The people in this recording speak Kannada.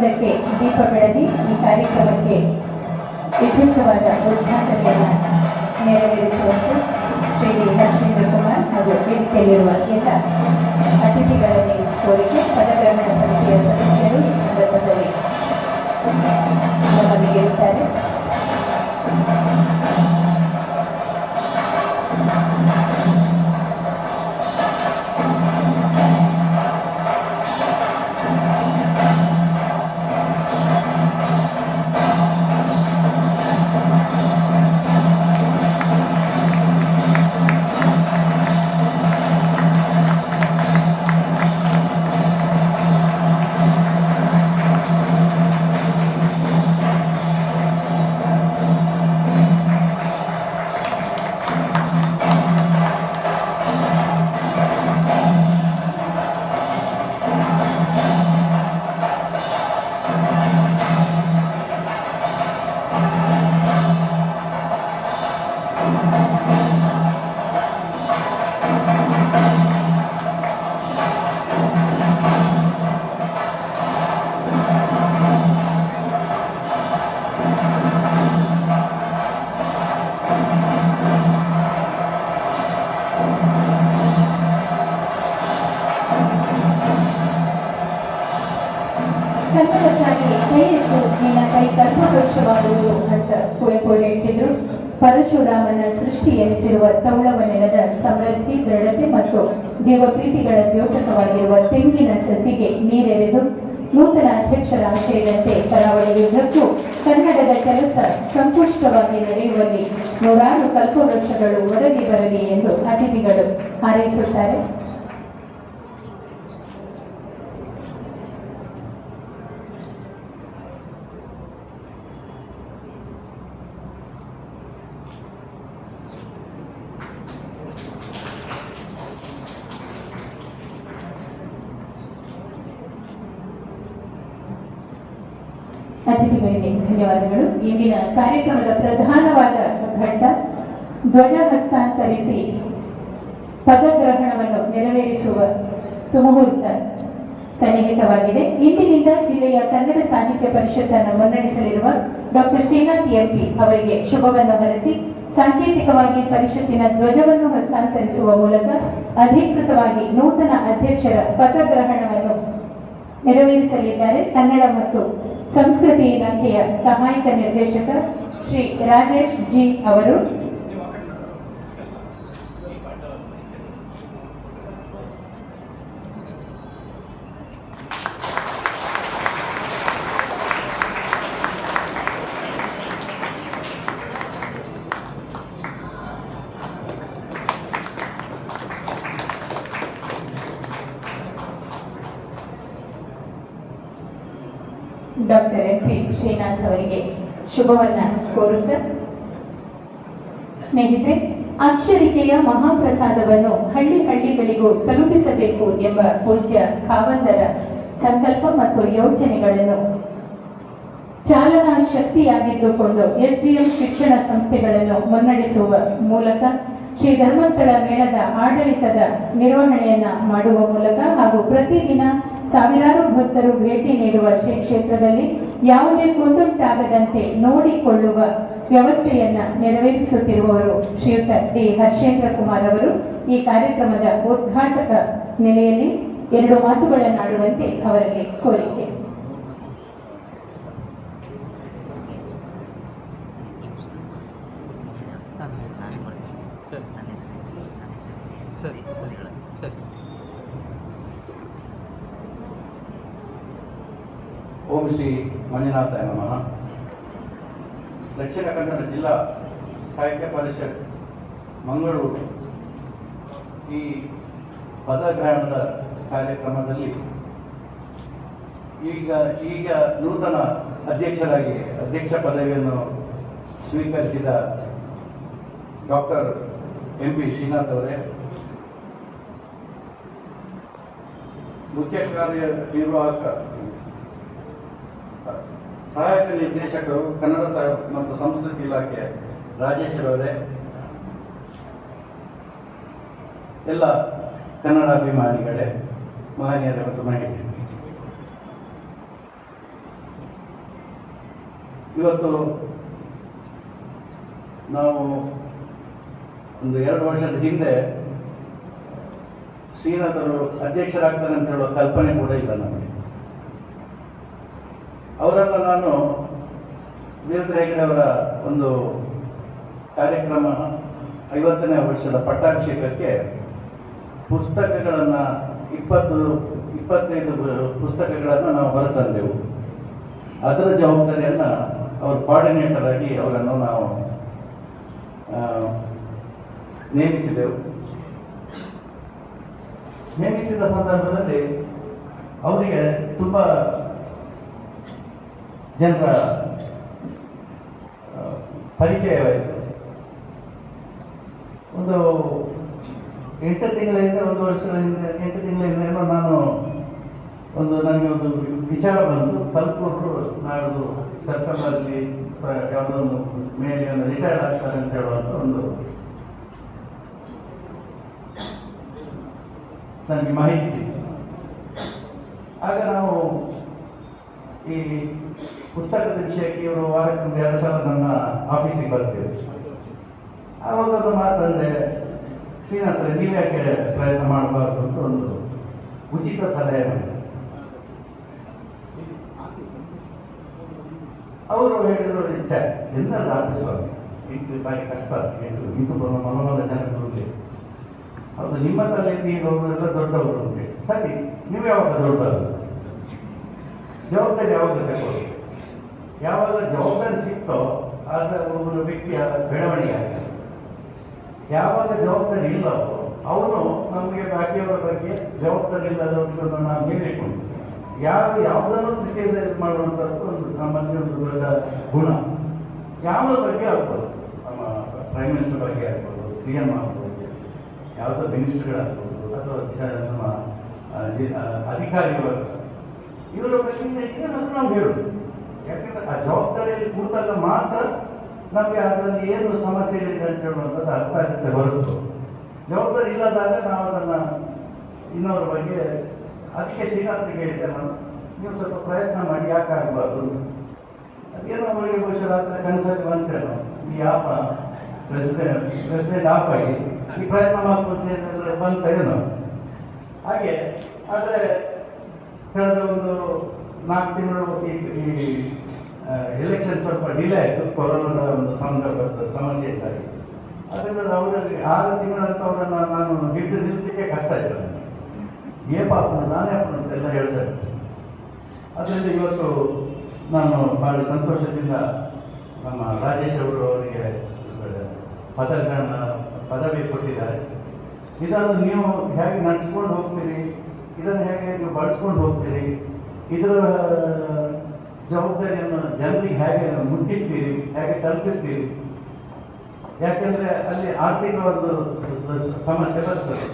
ಮುಂದಕ್ಕೆ ದೀಪ ಬೆಳಗಿ ಈ ಕಾರ್ಯಕ್ರಮಕ್ಕೆ ವಿದ್ಯುಕ್ತವಾದ ಉದ್ಘಾಟನೆಯನ್ನು ನೆರವೇರಿಸುವಂತೆ ಶ್ರೀ ಹರ್ಷೇಂದ್ರ ಕುಮಾರ್ ಹಾಗೂ ವೇದಿಕೆಯಲ್ಲಿರುವ ಎಲ್ಲ ಅತಿಥಿಗಳಲ್ಲಿ ಕೋರಿಕೆ. ಪದಗ್ರಹಣ ಸಮಿತಿಯ ಸದಸ್ಯರು ಈ ಸಂದರ್ಭದಲ್ಲಿ ನಮ್ಮೊಂದಿಗೆ ಇರುತ್ತಾರೆ. ಕನ್ನಡಕ್ಕಾಗಿ ಕೈ ಎತ್ತು ನಿನ್ನ ಕೈ ಕಲ್ಪವೃಕ್ಷವಾಗುವುದು ಅಂತ ಕುವೆಂಪು ಹೇಳ್ತಿದ್ರು. ಪರಶುರಾಮನ ಸೃಷ್ಟಿ ಎನಿಸಿರುವ ತೌಳವ ನೆಲದ ಸಮೃದ್ಧಿ, ದೃಢತೆ ಮತ್ತು ಜೀವಪ್ರೀತಿಗಳ ದ್ಯೋತಕವಾಗಿರುವ ತೆಂಗಿನ ಸಸಿಗೆ ನೀರೆರೆದು ನೂತನ ಅಧ್ಯಕ್ಷರ ಆಶಯದಂತೆ ಕರಾವಳಿಯುದ್ದಕ್ಕೂ ಕನ್ನಡದ ಕೆಲಸ ಸಂಪುಷ್ಟವಾಗಿ ನಡೆಯುವಲ್ಲಿ ನೂರಾರು ಕಲ್ಪವೃಕ್ಷಗಳು ಒದಗಿ ಬರಲಿ ಎಂದು ಅತಿಥಿಗಳು ಹಾರೈಸುತ್ತಾರೆ. ಅತಿಥಿಗಳಿಗೆ ಧನ್ಯವಾದಗಳು. ಇಂದಿನ ಕಾರ್ಯಕ್ರಮದ ಪ್ರಧಾನವಾದ ಘಟ್ಟ ಧ್ವಜ ಹಸ್ತಾಂತರಿಸಿ ಪದಗ್ರಹಣವನ್ನು ನೆರವೇರಿಸುವ ಸುಮುಹೂರ್ತ ಸನ್ನಿಹಿತವಾಗಿದೆ. ಇಂದಿನಿಂದ ಜಿಲ್ಲೆಯ ಕನ್ನಡ ಸಾಹಿತ್ಯ ಪರಿಷತ್ತನ್ನು ಮುನ್ನಡೆಸಲಿರುವ ಡಾಕ್ಟರ್ ಶ್ರೀನಾಥ್ ಎಂಪಿ ಅವರಿಗೆ ಶುಭವನ್ನು ಹರಸಿ ಸಾಂಕೇತಿಕವಾಗಿ ಪರಿಷತ್ತಿನ ಧ್ವಜವನ್ನು ಹಸ್ತಾಂತರಿಸುವ ಮೂಲಕ ಅಧಿಕೃತವಾಗಿ ನೂತನ ಅಧ್ಯಕ್ಷರ ಪದಗ್ರಹಣವನ್ನು ನೆರವೇರಿಸಲಿದ್ದಾರೆ. ಕನ್ನಡ ಮತ್ತು ಸಂಸ್ಕೃತಿ ಇಲಾಖೆಯ ಸಹಾಯಕ ನಿರ್ದೇಶಕ ಶ್ರೀ ರಾಜೇಶ್ ಜಿ ಅವರು ಡಾಕ್ಟರ್ ಎಂ.ಪಿ. ಶ್ರೀನಾಥ್ ಅವರಿಗೆ ಶುಭವನ್ನ ಕೋರುತ್ತ, ಸ್ನೇಹಿತರೆ, ಅಕ್ಷರಿಕೆಯ ಮಹಾಪ್ರಸಾದವನ್ನು ಹಳ್ಳಿ ಹಳ್ಳಿಗಳಿಗೂ ತಲುಪಿಸಬೇಕು ಎಂಬ ಪೂಜ್ಯ ಖಾವಂದರ ಸಂಕಲ್ಪ ಮತ್ತು ಯೋಚನೆಗಳನ್ನು ಚಾಲನಾ ಶಕ್ತಿಯಾಗಿದ್ದುಕೊಂಡು ಎಸ್ಡಿಎಂ ಶಿಕ್ಷಣ ಸಂಸ್ಥೆಗಳನ್ನು ಮುನ್ನಡೆಸುವ ಮೂಲಕ ಶ್ರೀ ಧರ್ಮಸ್ಥಳ ಮೇಳದ ಆಡಳಿತದ ನಿರ್ವಹಣೆಯನ್ನ ಮಾಡುವ ಮೂಲಕ ಹಾಗೂ ಪ್ರತಿದಿನ ಸಾವಿರಾರು ಭಕ್ತರು ಭೇಟಿ ನೀಡುವ ಶ್ರೀ ಕ್ಷೇತ್ರದಲ್ಲಿ ಯಾವುದೇ ಕುಂದುಂಟಾಗದಂತೆ ನೋಡಿಕೊಳ್ಳುವ ವ್ಯವಸ್ಥೆಯನ್ನ ನೆರವೇರಿಸುತ್ತಿರುವವರು ಶ್ರೀಯುತ ಡಿ ಹರ್ಷೇಂದ್ರ ಕುಮಾರ್ ಅವರು ಈ ಕಾರ್ಯಕ್ರಮದ ಉದ್ಘಾಟಕ ನೆಲೆಯಲ್ಲಿ 2 ಮಾತುಗಳನ್ನಾಡುವಂತೆ ಅವರಲ್ಲಿ ಕೋರಿಕೆ. ಓಂ ಶ್ರೀ ಮಂಜುನಾಥಾಯ ನಮಃ. ದಕ್ಷಿಣ ಕನ್ನಡ ಜಿಲ್ಲಾ ಸಾಹಿತ್ಯ ಪರಿಷತ್ ಮಂಗಳೂರು ಈ ಪದಗ್ರಹಣದ ಕಾರ್ಯಕ್ರಮದಲ್ಲಿ ಈಗ ನೂತನ ಅಧ್ಯಕ್ಷರಾಗಿ ಅಧ್ಯಕ್ಷ ಪದವಿಯನ್ನು ಸ್ವೀಕರಿಸಿದ ಡಾಕ್ಟರ್ ಎಂ.ಪಿ. ಶ್ರೀನಾಥ್ ಅವರೇ, ಮುಖ್ಯ ಕಾರ್ಯನಿರ್ವಾಹಕ ಸಹಾಯಕ ನಿರ್ದೇಶಕರು ಕನ್ನಡ ಮತ್ತು ಸಂಸ್ಕೃತಿ ಇಲಾಖೆ ರಾಜೇಶ್ ಅವರೇ, ಎಲ್ಲ ಕನ್ನಡಾಭಿಮಾನಿಗಳೇ, ಮಹನೀಯರೇ ಮತ್ತು ಮಹಿಳೆಯರೇ, ಇವತ್ತು ನಾವು ಒಂದು 2 ವರ್ಷದ ಹಿಂದೆ ಶ್ರೀನಾಥರು ಅಧ್ಯಕ್ಷರಾಗ್ತಾರೆ ಅಂತ ಹೇಳುವ ಕಲ್ಪನೆ ಕೂಡ ಇಲ್ಲ ನಮಗೆ. ಅವರನ್ನು ನಾನು ವೀರೇಂದ್ರ ಹೆಗ್ಗಡೆ ಅವರ ಒಂದು ಕಾರ್ಯಕ್ರಮ 50ನೇ ವರ್ಷದ ಪಟ್ಟಾಭಿಷೇಕಕ್ಕೆ ಪುಸ್ತಕಗಳನ್ನು 25 ಪುಸ್ತಕಗಳನ್ನು ನಾವು ಹೊರತಂದೆವು. ಅದರ ಜವಾಬ್ದಾರಿಯನ್ನು ಅವರು ಕೋಆರ್ಡಿನೇಟರ್ ಆಗಿ ಅವರನ್ನು ನಾವು ನೇಮಿಸಿದೆವು. ನೇಮಿಸಿದ ಸಂದರ್ಭದಲ್ಲಿ ಅವರಿಗೆ ತುಂಬ ಜನರ ಪರಿಚಯವಾಯಿತು. ಒಂದು 8 ತಿಂಗಳಿಂದ 1 ವರ್ಷದ ಹಿಂದೆ 8 ತಿಂಗಳಿಂದ ಏನೋ ನಾನು ನನಗೆ ಒಂದು ವಿಚಾರ ಬಂತು. ಕಲ್ಪೂರು ನಾಡು ಸೆಪ್ಟೆಂಬರಲ್ಲಿ ಯಾವುದೋ ಒಂದು ಮೇಲೆ ಒಂದು ರಿಟೈರ್ಡ್ ಆಗ್ತಾರೆ ಅಂತ ಹೇಳುವಂಥ ಒಂದು ನನಗೆ ಮಾಹಿತಿ ಸಿಕ್ತು. ಆಗ ನಾವು ಈ ಪುಸ್ತಕದ ವಿಷಯಕ್ಕೆ ಇವರು ವಾರಕ್ಕೆ 2 ಸಲ ನನ್ನ ಆಫೀಸಿಗೆ ಬರ್ತೇವೆ. ಆವಾಗ ಒಂದು ಮಾತಂದರೆ, ಶ್ರೀನಾಥ್ರೆ ನೀವು ಯಾಕೆ ಪ್ರಯತ್ನ ಮಾಡಬಾರ್ದು ಅಂತ ಒಂದು ಉಚಿತ ಸಲಹೆ ಮಾಡಿದರು. ಅವರು ಹೇಳಿದ್ರು, ಇಚ್ಛೆ ಎಲ್ಲರೂ ಆಫೀಸಲ್ಲಿ ಇದು ಬಾರಿ ಕಷ್ಟ, ಇದು ಮನೋಮನ ಜನಗಳಿಗೆ ಹೌದು, ನಿಮ್ಮ ತಲೆಯಲ್ಲಿ ಅವರೆಲ್ಲ ದೊಡ್ಡವರು ಅಂತ. ಸರಿ, ನೀವು ಯಾವಾಗ ದೊಡ್ಡವರು? ಜವಾಬ್ದಾರಿ ಯಾವಾಗ ತಗೊಳ್ಳಿ. ಯಾವಾಗ ಜವಾಬ್ದಾರಿ ಸಿಕ್ತೋ ಆಗ ಒಬ್ಬರು ವ್ಯಕ್ತಿಯ ಬೆಳವಣಿಗೆ ಆಗ್ತದೆ. ಯಾವಾಗ ಜವಾಬ್ದಾರಿ ಇಲ್ಲವೋ ಅವನು ನಮಗೆ ಬಾಕಿಯವರ ಬಗ್ಗೆ ಜವಾಬ್ದಾರಿ ಇಲ್ಲದವ್ರನ್ನ ನಾವು ಹೇಳಿಕೊಂಡು ಯಾರು ಯಾವುದನ್ನು ಕ್ರಿಟಿಸೈಸ್ ಮಾಡುವಂಥದ್ದು ಒಂದು ನಮ್ಮಲ್ಲಿ ಒಂದು ದೊಡ್ಡ ಗುಣ. ಯಾವುದ್ರ ಬಗ್ಗೆ ಆಗ್ಬೋದು, ನಮ್ಮ ಪ್ರೈಮ್ ಮಿನಿಸ್ಟರ್ ಬಗ್ಗೆ ಆಗ್ಬೋದು, CM ಆಗ್ಬೋದು, ಯಾವುದೋ ಮಿನಿಸ್ಟರ್ಗಳಾಗ್ಬೋದು, ಅಥವಾ ನಮ್ಮ ಅಧಿಕಾರಿಗಳು, ಇವರ ಬಗ್ಗೆ ಏನಾದರೂ ನಾವು ಹೇಳೋದು. ಯಾಕೆಂದರೆ ಆ ಜವಾಬ್ದಾರಿಯಲ್ಲಿ ಕೂತಾಗ ಮಾತ್ರ ನಮಗೆ ಅದರಲ್ಲಿ ಏನು ಸಮಸ್ಯೆಗಳಿದೆ ಅಂತ ಹೇಳುವಂಥದ್ದು ಅರ್ಥ ಆಗುತ್ತೆ ಹೊರತು ಜವಾಬ್ದಾರಿ ಇಲ್ಲದಾಗ ನಾವು ಅದನ್ನು ಇನ್ನೊಬ್ಬರ ಬಗ್ಗೆ. ಅದಕ್ಕೆ ಶ್ರೀನಾಥ್ಗೆ ಹೇಳಿದ್ದೆ ನಾನು, ನೀವು ಸ್ವಲ್ಪ ಪ್ರಯತ್ನ ಮಾಡಿ, ಯಾಕೆ ಆಗಬಾರ್ದು. ಅದೇನೋ ಅವರಿಗೆ ಬಹುಶಃ ರಾತ್ರಿ ಕನಸಲ್ಲಿ ಬಂತೇನೋ, ಈ ಆಪ ಪ್ರೆಸಿಡೆಂಟ್ ಆಪ್ ಆಗಿ ಈ ಪ್ರಯತ್ನ ಮಾಡ್ಕೊಂಡು ಬಂತ ಏನೋ ಹಾಗೆ. ಆದರೆ ಕಳೆದ ಒಂದು 4 ತಿಂಗಳು ಈ ಎಲೆಕ್ಷನ್ ಸ್ವಲ್ಪ ಡಿಲೇ ಆಯಿತು, ಕೊರೋನಾದ ಒಂದು ಸಂದರ್ಭದ ಸಮಸ್ಯೆ ಇದ್ದಾಗಿ. ಅದರಿಂದ ಅವರಲ್ಲಿ 6 ತಿಂಗಳಂತ ಅವರನ್ನು ನಾನು ಹಿಡಿದು ನಿಲ್ಲಿಸಲಿಕ್ಕೆ ಕಷ್ಟ ಆಯಿತು ನನಗೆ. ಪಾಪ ನಾನೇ ಅಂತೆಲ್ಲ ಹೇಳ್ತಾರೆ. ಅದರಿಂದ ಇವತ್ತು ನಾನು ಭಾಳ ಸಂತೋಷದಿಂದ ನಮ್ಮ ರಾಜೇಶ್ ಅವರು ಅವರಿಗೆ ಪದವಿ ಕೊಟ್ಟಿದ್ದಾರೆ. ಇದನ್ನು ನೀವು ಹೇಗೆ ನಡೆಸ್ಕೊಂಡು ಹೋಗ್ತೀರಿ, ಇದನ್ನು ಹೇಗೆ ನೀವು ಬಳಸ್ಕೊಂಡು ಹೋಗ್ತೀರಿ, ಇದರ ಜವಾಬ್ದಾರಿಯನ್ನು ಜನರಿಗೆ ಹೇಗೆ ಮುಟ್ಟಿಸ್ತೀರಿ, ಹೇಗೆ ತಲುಪಿಸ್ತೀರಿ. ಯಾಕೆಂದರೆ ಅಲ್ಲಿ ಆರ್ಥಿಕ ಒಂದು ಸಮಸ್ಯೆ ಬರ್ತದೆ.